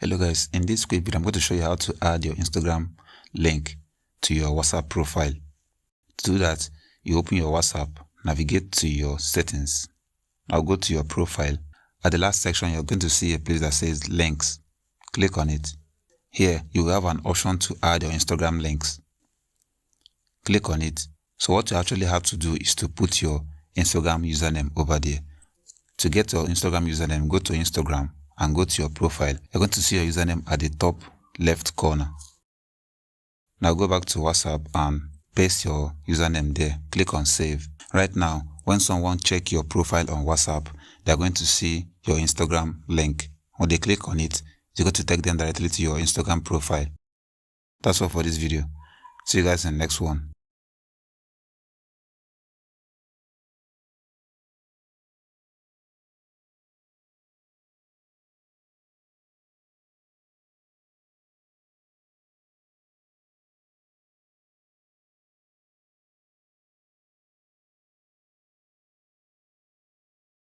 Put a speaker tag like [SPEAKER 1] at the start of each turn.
[SPEAKER 1] Hello guys, in this quick video I'm going to show you how to add your Instagram link to your WhatsApp profile. To do that, you open your WhatsApp, navigate to your settings. Now go to your profile. At the last section, you're going to see a place that says links. Click on it. Here, you will have an option to add your Instagram links. Click on it. So what you actually have to do is to put your Instagram username over there. To get your Instagram username, go to Instagram and go to your profile. You're going to see your username at the top left corner. Now go back to WhatsApp and paste your username there. Click on save. Right now, when someone check your profile on WhatsApp, they're going to see your Instagram link. When they click on it, you're going to take them directly to your Instagram profile. That's all for this video. See you guys in the next one.